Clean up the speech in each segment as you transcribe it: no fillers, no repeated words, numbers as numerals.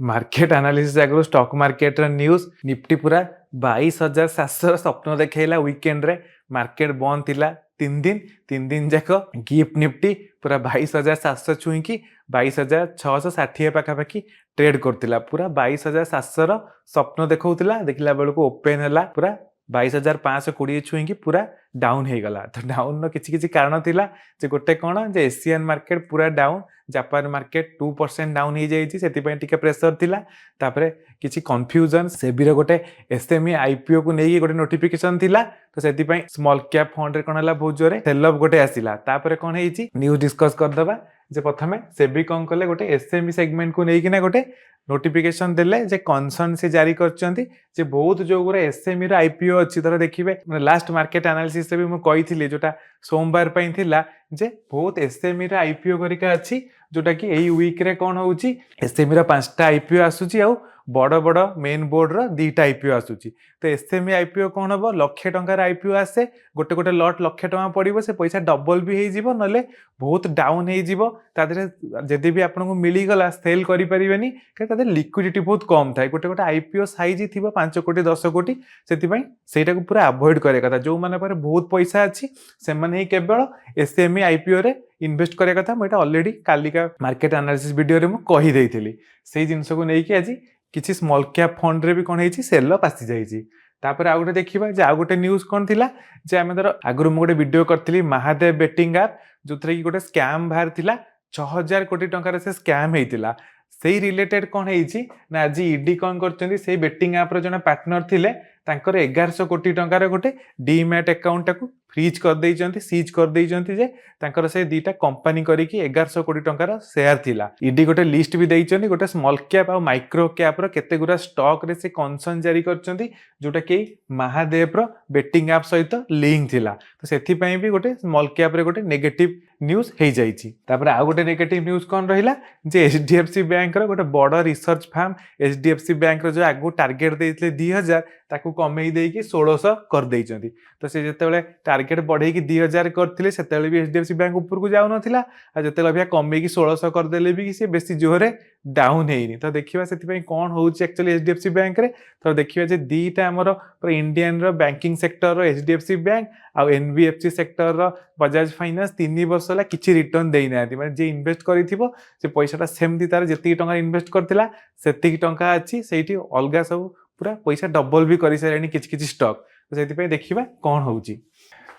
Market analysis आगु stock market news Nifty पूरा 22,700 स्वप्न देखला वीकेंड रे मार्केट बंद थिला 3 दिन जाक गिफ्ट निफ्टी पूरा 22,700 छुईकी 22,660 पाखापाखि ट्रेड करथिला पूरा 22,700 स्वप्न देखौथिला देखला बेलको ओपन हला पूरा 22,520 छुईकी पूरा डाउन हो गला। तो डाउन किसी किसी कारण थिला जे गोटे कौन जे एशियन मार्केट पूरा डाउन जापान मार्केट 2% डाउन हो जाइए से प्रेसर थिला तापरे किसी कन्फ्यूजन सेबी गोटे एसएमई आईपीओ को लेकिन गोटे नोटिफिकेशन थिला तो से स्मॉल कैप फंड रे कौन है बहुत जोरे सेल ऑफ गोटे आसिला तापरे कौन है न्यूज डिस्कस करदबा जे प्रथमे सेबी कौन कले गोटे एसएमई सेगमेंट को लेकिन गोटे नोटिफिकेशन देले जे कनसर्न से जारी करचंती जे बहुत जो गुरा एसएमई रो आईपीओ अछि धर देखिबे लास्ट मार्केट एनालिसिस भी मु कहिथिली जोटा सोमवार पई थिला जे बहुत एसएमई रो आईपीओ करिका अछि जोटा कि एई वीक रे कोन होउची एसएमई रो 5टा आईपीओ आसुची आ बड़ बड़ मेन बोर्ड रो 2टा आईपीओ आसुची तो एसएमई आईपीओ कोन हबो लाख टंकार आईपीओ आसे गोटे गोटे लॉट लाख टंका पड़िबो से पैसा डबल भी हे जिवो नले बहुत डाउन हे जिवो तादरे जदि भी आपन को मिली गला सेल करि परिबेनी के तादरे लिक्विडिटी बहुत कम थाए गोटे गोटे आईपीओ साइज थिबो 5 कोटी 10 कोटी सेति पई सेटा को पूरा अवॉइड करे कथा जो माने पर बहुत पैसा अछि से माने ही केवल एसएमई आईपीओ रे इन्वेस्ट करे कथा मैं already Kalika market analysis video रे मु कहि देइथिली सेही जिंस को नै कि आज किसी स्मॉल कैप फंड रे भी कोन हेची सेल अप आसी जाईची तापर आ गोटे देखिबा जे आ गोटे न्यूज कोन थिला जे आमे धर आगरु मु गोटे वीडियो करथिली महादेव बेटिंग ऐप जोथरे कि गोटे स्कैम बाहर थिला 6000 कोटी टंका रे से स्कैम हेतिला सेही रिलेटेड कोन हेची ना आज ईडी कोन करचंदी सेही बेटिंग ऐप रो जने पार्टनर थिले तांकर 1100 कोटी टंका रे गोटे डीमैट अकाउंट टाकू फ्रीज कर देइचंती सीज कर देइचंती जे तांकर से दीटा कंपनी करी कि 1100 कोटी टंकार शेयर थिला ईडी गोटे लिस्ट भी देइचंती गोटे स्मॉल कैप आ माइक्रो कैप रो केते गुरा स्टॉक रे से कंसर्न जारी करचंती जोटा कि महादेव रो बेटिंग ऐप सहित लिंक थिला तो सेथि पई भी गोटे स्मॉल कैप रे गोटे नेगेटिव न्यूज हे जाईची तापर आ गोटे नेगेटिव न्यूज कोन रहिला जे एचडीएफसी बैंक रो गोटे बड़ रिसर्च फर्म एचडीएफसी बैंक रो जो आगु टारगेट देइतले 2000 ताकू कमेई देई कि 1600 कर देइचंती तो से जेतेबेले टारगेट बढ़े कि 2000 करथिले सेतेबेले भी एचडीएफसी बैंक ऊपर को जाउ नथिला आ जेतेबेले भी कमेई कि 1600 कर देले भी कि से बेसी जोरे डाउन हेइनी तो देखिबा सेति पई कोन होउची एक्चुअली एचडीएफसी बैंक रे तो देखिबा जे दीटा हमर पूरा इंडियन रो बैंकिंग सेक्टर रो एचडीएफसी बैंक आ एनबीएफसी सेक्टर रो बजाज फाइनेंस 3 वर्ष ला किछि रिटर्न देइ नाथि माने जे इन्वेस्ट करिथिबो से पैसाटा सेमति तार जेति टंका इन्वेस्ट करथिला सेति टंका अछि सेठी अलगा सब पूरा पैसा डबल भी करि सारेनी किछि किछि स्टॉक तो सेति पई देखिबा कोन होउची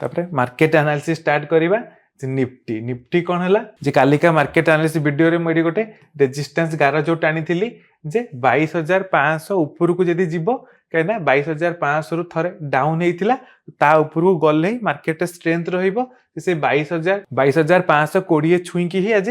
तापरे मार्केट एनालिसिस स्टार्ट करिबा निफ्टी निफ्टी कौन है जे कालिका मार्केट एनालिसिस वीडियो रे मुझे गोटे रेजिस्टेंस गार जो टाणी जे 22,500 ऊपर को जदि जीव कहीं 22,500 रु थरे डाउन होता ता ऊपर को गले मार्केट स्ट्रेंथ रहिबो से 22,520 छुईकी ही आज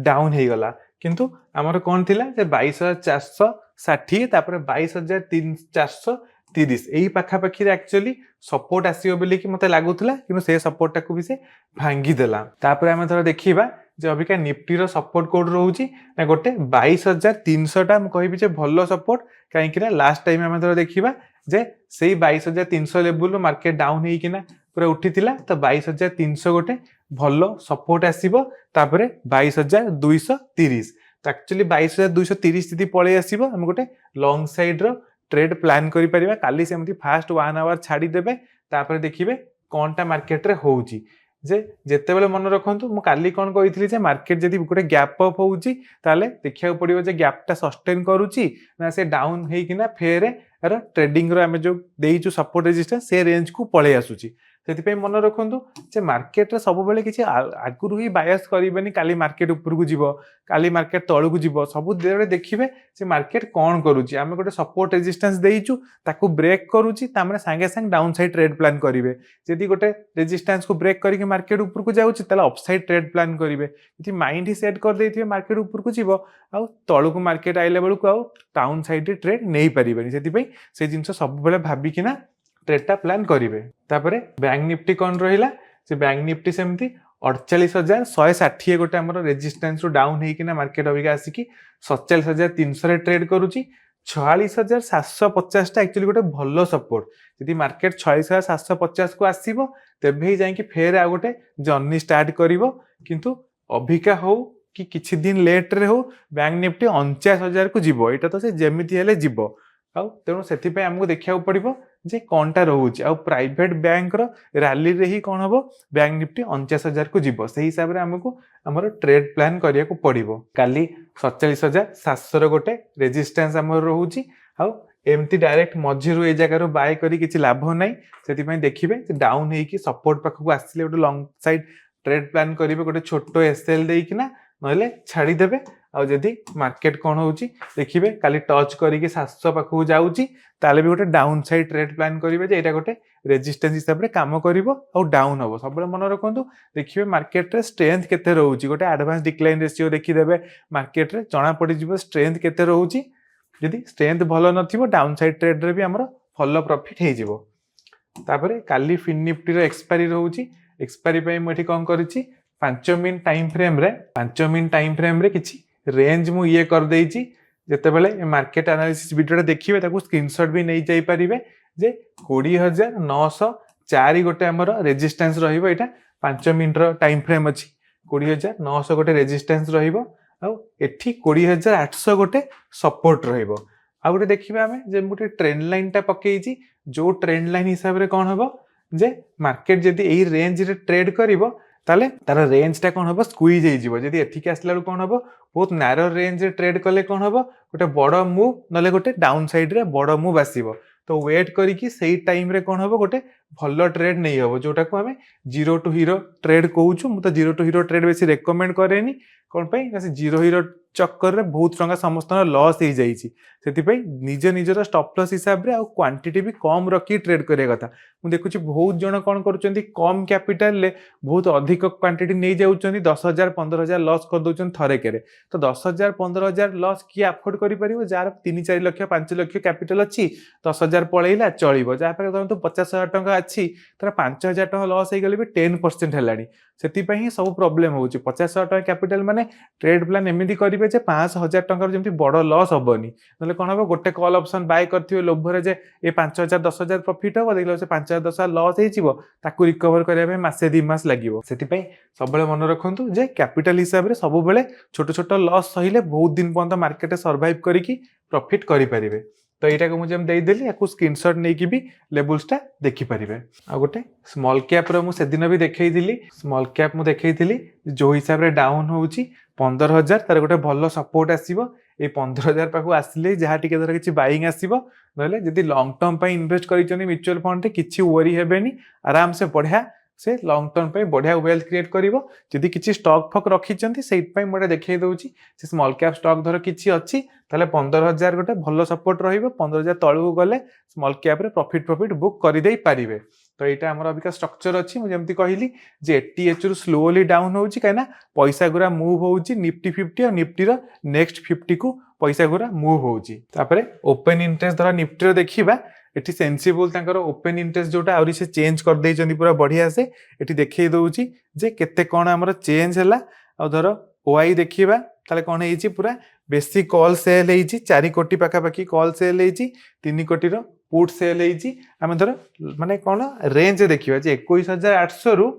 डाउन हो गला किंतु आमर कौन थिला जे 22,460 तापर 22,430 यही पाखापाखी एक्चुअली सपोर्ट आसीबो बोली कि मते लागुथला किंतु से सपोर्ट टाकू भी से भांगी देला तापर आमे थोड़ा देखिबा जे अबिका निफ्टी रो सपोर्ट कोड रहउची ना गोटे 22,300 टा हम कहबी जे भलो सपोर्ट काहे कि ना लास्ट टाइम आमे थोड़ा देखिबा जे सेही 22,300 लेवल रो मार्केट डाउन हेई कि ना पूरा उठिथिला तो 22,300 गोटे भलो सपोर्ट आसीबो तापर 22,230 तो एक्चुअली 22,230 यदि पळे आसीबो हम गोटे लॉन्ग साइड रो ट्रेड प्लान करि परिबा काली सेमती फास्ट 1 आवर छाडी देबे तापर देखिबे कोनटा मार्केट रे होउची जे जेते बेले मन रखंतु मु काली कोन कहितली जे मार्केट जदी गोटे गैप अप होउची ताले देखिया पड़िबो जे गैपटा सस्टेन करूची ना से डाउन हेई कि ना फेर र ट्रेडिंग रो हमें जो देइचु सपोर्ट रेजिस्टेंस से रेंज को पळे आसुची सेति पे मन रखंतु जे मार्केट रे सब बेले किछि आगुरु ही बायस करिबेनी काली मार्केट ऊपर को जीवो काली मार्केट तळु को जीवो सब देरे देखिबे जे मार्केट कोन करूची हमें गोटे सपोर्ट रेजिस्टेंस देइचु ताकू ब्रेक करूची तामने संगे संग डाउन साइड ट्रेड प्लान करिवे जदी गोटे रेजिस्टेंस को ब्रेक करिके मार्केट ऊपर को जाउची तला अपसाइड ट्रेड प्लान करिवे इति माइंड ही सेट कर देथिबे मार्केट ऊपर को जीवो आ तळु को मार्केट आइले बेलु को आ डाउन साइड ट्रेड नै परिबेनी सेति पे से जिंस सब बेले भाबी किना ट्रेडटा प्लान करिवे तापरे बैंक निफ्टी कोन रहिला से बैंक निफ्टी सेमती 48,160 गोटे हमर रेजिस्टेंस रु डाउन हेई किना मार्केट अबिका आसी 47,300 रे ट्रेड करूची 46,750 टा एक्चुअली गोटे भलो सपोर्ट यदि मार्केट 46,750 को आसीबो तेबे ही जाई कि फेर आ गोटे जर्नी स्टार्ट करिवो किंतु अबिका हो कि किछि दिन लेट रे हो बैंक निफ्टी 49,000 को जीवो एटा तो से जेमिति हेले जीवो तेणु से आमको देखा पड़ो जे कौनटा रोचे आ प्राइवेट बैंक रैली रे ही कौन हम बैंक निफ्टी 49,000 को जीवो से हिसाब से आमको आमर ट्रेड प्लान करिया को पड़ो काली 47,700 गोटे रेजिस्टेंस आमर रोचे एमती डायरेक्ट मझिरू ए जगार बाय करी किछि लाभ नाही से देखिए डाउन होगी सपोर्ट पाखक आसिले गोटे लॉन्ग साइड ट्रेड प्लान करेंगे गोटे छोट एसएल देकिना ना छाड़ीदेवे आदि मार्केट कौन होची देखिए काली टच करके 700 पाखक जाऊँगी ताले भी गोटे डाउन साइड ट्रेड प्लान करेंगे ये गोटे रेजिस्टेंस हिसाब से काम करिवो आ डाउन हम सब मन रखु देखिए मार्केट रे स्ट्रेंथ केते रहउची गोटे एडवांस डिक्लाइन रेशियो देखिदेवे मार्केट रे जना पड़ स्ट्रेंथ केते रहउची यदि स्ट्रेंथ भल नथिबो डाउन साइड ट्रेड रे भी हमर फॉलो प्रॉफिट हे जिवो तापरे काली फिन निफ्टी रो एक्सपायरी रहउची एक्सपायरी पई म एठी कोन करिछि 5 मिनिट टाइम फ्रेम रे किछि रेंज मु ये कर देइछि जते बेले मार्केट एनालिसिस वीडियो देखिबे ताकू स्क्रीनशॉट भी नै जाई परिबे जे 20,904 गोटे हमर रेजिस्टेंस रहिबो एटा 5 मिनिट रो टाइम फ्रेम अछि 20,900 गोटे रेजिस्टेंस रहिबो आ एठी 20,800 गोटे सपोर्ट रहिबो आ गोटे देखिबा हमें जे गोटे ट्रेंड लाइन टा पकेइछि जो ट्रेंड लाइन हिसाब रे कोन हबो जे मार्केट जदी एही रेंज रे ट्रेड करिवो ताले तार रेंज टा कोन हबो स्क्वीज हे जिवो जदी एठी के आसला कोन हबो बहुत नैरो रेंज रे ट्रेड कले कोन हबो गोटे बड़ मूव नले गोटे डाउन साइड रे बड़ मूव आसीबो तो वेट करिकी सही टाइम रे कोन हबो गोटे भलो ट्रेड नै हबो जोटा को हमें जीरो टू हीरो ट्रेड कहूछु मु तो जीरो टू हीरो ट्रेड बेसी रेकमेंड करेनी कोन पई ना से जीरो हीरो चक्कर रे बहुत टंका समस्त लॉस हो जाइए से निज निजर स्टॉप लॉस हिसाब से क्वांटिटी भी कम रखी ट्रेड करिया कथा मु देखुची बहुत जन कौन करुचंती कम कैपिटल ले बहुत अधिक क्वांटिटी नहीं जाउचंती 10,000 15,000 लॉस कर दउचंती थरे केरे तो 10,000 15,000 लॉस किए अफोर्ड करि परिबो जार 3-4 लाख 5 लाख कैपिटल अछि 10,000 पळैला चलिबो जा पाखे धरंतु 50,000 टंका अछि तर 5,000 टंका लॉस हे गले भी 10% हेलानी सेति पई ही सब प्रॉब्लम होउची 50,000 टंका कैपिटल माने ट्रेड प्लान एमिदी करिवे जे 5,000 टंका जेमति बड़ लॉस हबनी नले कोन हबो गोटे कॉल ऑप्शन बाय करथियो लोभरे जे ए 5,000 10,000 प्रॉफिट हबो देखलो से 5,000 10,000 लॉस हे जिवो ताकू रिकवर करिया पे मासे 2 मास लागिवो सेति पई सब बेले मन रखंतु जे कैपिटल हिसाब रे सब बेले छोट छोट लॉस सहिले बहुत दिन पर्यंत मार्केट सर्वाइव करिकी प्रॉफिट करि परिबे तो यहाँ को मुझे दे देली या स्क्रीनशॉट नहीं कि भी लेवल्सटा देखि परिबे आ गोटे स्मॉल कैप रो मु से दिन भी देखै दिली स्मॉल कैप मु देखै दिली जो हिसाब रे डाउन होउची 15,000 तार गोटे भलो सपोर्ट आसीबो ए 15,000 पाखु आसिले जहा टिके धर किछि बाइंग आसीबो नले जदी लॉन्ग टर्म पई इन्वेस्ट करिचनी म्यूचुअल फंड रे किछि वरी हेबेनी आराम से बढ़िया से लॉन्ग टर्म पे बढ़िया वेल्थ क्रिएट करिवो जदी किछि स्टॉक फक रखिचंती सेट पई मोटे देखै दउची से स्मॉल कैप स्टॉक धर किछि अछि ताले 15,000 गोटे भलो सपोर्ट रहिबो 15,000 तळु गले स्मॉल कैप रे प्रॉफिट बुक करि देई परिबे तो यहाँ हमर अबिका स्ट्रक्चर अछि मु जेमति कहिली जे एटीएच रु स्लोली डाउन होउची काना पैसा गुरा मूव होउची निफ्टी 50 और निफ्टी रो नेक्स्ट 50 को पैसा गुरा मूव होउची तापरे ओपन इंटरेस्ट धर निफ्टी रो देखिबा एटी सेंसिबल तांकर ओपन इंटरेस्ट जोटा आउरी से चेंज कर देइ जंदी पूरा बढ़िया से एटी देखै दउची जे केते कोन हमर चेंज हला आ धर ओआई देखिबा ताले कोन हेइची पूरा बेसी कॉल सेल हेइची 4 कोटी पाखा पाखी कॉल सेल हेइची 3 कोटी रो पुट सेल हेइची आमे धर माने कोन रेंज देखिबा जे 21,800 रु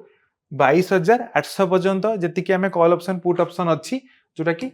22,800 पर्यंत जति कि आमे कॉल ऑप्शन पुट ऑप्शन अछि जोटा कि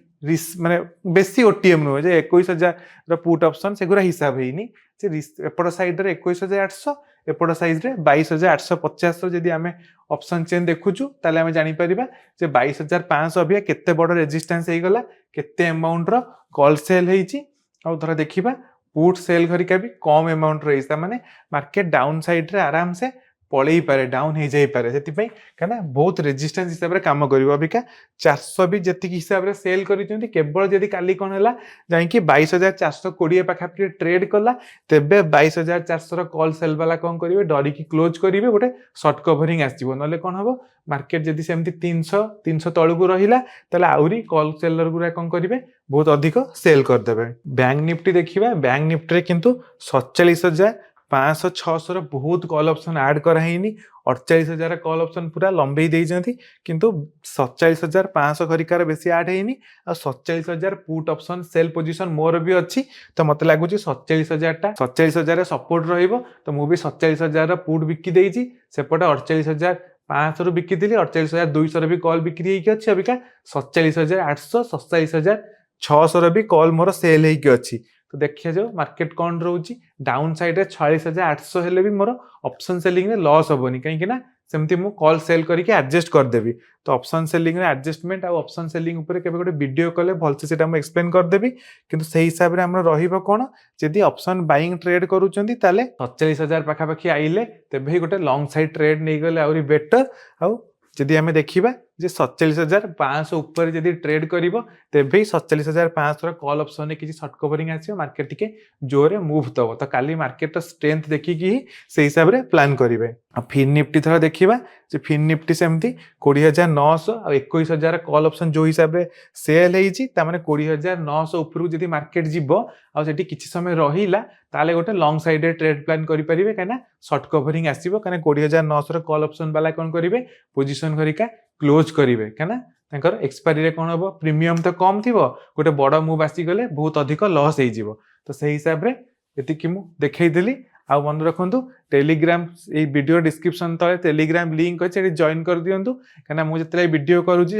माने बेसी ओटीएम नो जे 21,000 रो पुट ऑप्शन सेगुरा हिसाब हेइनी जे एपड़ साइड रे 21,800 एपड़ साइड रे 22,850 रो जदी आमे ऑप्शन चेन देखुछु ताले आमे जानि परिबा जे 22,500 अबिया केते बड़ रेजिस्टेंस हे गला केते अमाउंट रो कॉल सेल हेइची आ धर देखिबा पुट सेल घरिका भी कम अमाउंट रहिसा माने मार्केट डाउन साइड रे आराम से पळेई पारे डाउन हे जाई पारे सेति पई कना बहुत रेजिस्टेंस हिसाब रे काम करिवो अबिका 400 भी जति हिसाब रे सेल करिचंती केवल जदी काली कोन हला जाई कि 22,420 पाखा पे ट्रेड कला तेबे 22,400 रो कॉल सेल वाला कोन करिवे डरी की क्लोज करिवे गोटे शॉर्ट कवरिंग आसीबो नले कोन हबो मार्केट जदी सेमती 300 तळु को रहिला तले आउरी कॉल सेलर गुरा कोन करिवे बहुत अधिक सेल कर देबे बैंक निफ्टी देखिबा बैंक निफ्टी रे किंतु 47,500-600 बहुत कॉल ऑप्शन ऐड कराइनी 48,000 कॉल ऑप्शन पूरा लंबे देइजंती किंतु 47,500 घरिकार बेसी ऐड हेइनी आ 47,000 पुट ऑप्शन सेल पोजीशन मोर भी अछि तो मते लागुची 47,000 सपोर्ट रहिबो तो मु भी 47,000 पुट बिकी देइची सेपटे 48,000 500 बिकी 48,200 भी कॉल बिक्री होइकी अछि अबिका 47,800 47,600 भी कॉल मोर सेल होइकी अछि। तो देखिए जो मार्केट कौन रोची डाउन साइड रे 46,800 हेले भी मोर ऑप्शन सेलिंग रे लॉस होबनी कहीं ना सेमती मु कॉल सेल करके एडजस्ट कर देबी। तो ऑप्शन सेलिंग रे एडजस्टमेंट आ ऑप्शन सेलिंग ऊपर केबे गोटे वीडियो कले भलसे सेटा मु एक्सप्लेन कर देबी। किंतु सेही हिसाब रे हमर रहिबो कोन जदी ऑप्शन बाइंग ट्रेड करूचंती ताले 47,000 पाखा पाखी आइले तेबे ही गोटे लॉन्ग साइड ट्रेड नै गले आउरी बेटर। आउ जदि आमे देखिबा जे 47,500 ऊपर जदि ट्रेड करिवो तेबे 47,500 कॉल ऑप्शन किसी शॉर्ट कवरिंग आसियो मार्केट टिके जोरे मूव दबो। तो काली मार्केट स्ट्रेंथ देखिकी से हिसाब रे प्लान करिवे। फिन निफ्टी थोड़ा देखिबा जे फिन निफ्टी सेमती 20,900 और 21,000 कॉल ऑप्शन जो हिसाब रे सेल हेइची ता माने 20,900 ऊपर जदि मार्केट जिवो आ सेठी किछि समय रहिला ताले गोटे लॉन्ग साइड रे ट्रेड प्लान करि परिबे काना शॉर्ट कवरिंग आसीबो काना 20,900 रो कॉल ऑप्शन वाला कोन करिवे पोजीशन करिका क्लोज करिवे काना तांकर एक्सपायरी रे कोन हबो प्रीमियम तो कम थिबो गोटे बड़ मूव आसी गले बहुत अधिक लॉस हेइ जिवो। तो सेही हिसाब रे एतिकी मु देखै देली। आ मन रखु टेलीग्राम ये वीडियो डिस्क्रिप्शन तले टेलीग्राम लिंक अच्छे जॉइन कर दिंतु कहीं मुझे जिते वीडियो करुँची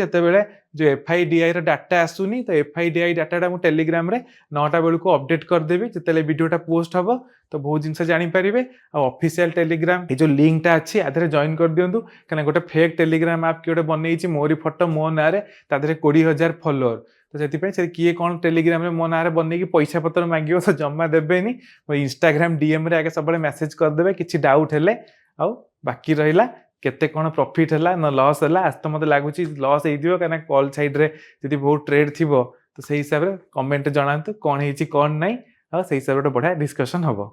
जो एफआईडीआई डाटा आसुनी तो एफआईडीआई डाटा मुझे टेलीग्राम रे 9टा बेलू अपडेट करदेवी जिते वीडियोटा पोस्ट हम तो बहुत जिनस जानीपारे। ऑफिशियल टेलीग्राम ये जो लिंकटा अच्छी आधे जॉइन कर दिंतु कहीं गोटे फेक टेलीग्राम आप किए बनई मोरी फटो मो ना 20,000 फॉलोअर तो से किए कौन टेलीग्राम रे मो ना बनई पैसा पतर मांगो तो जमा देवेनि इंस्टाग्राम डीएम रे आगे सब मेसेज करदे किसी डाउट हेले आउ बाकी रहा केते कौन प्रॉफिट है ना लॉस है आज तो मतलब लगुच लॉस हो कहीं कॉल साइड रे जब बहुत ट्रेड थी तो से हिसाब से कमेंट जनातु कौन है कौन ना से हिसाब से बढ़िया डिस्कशन हम।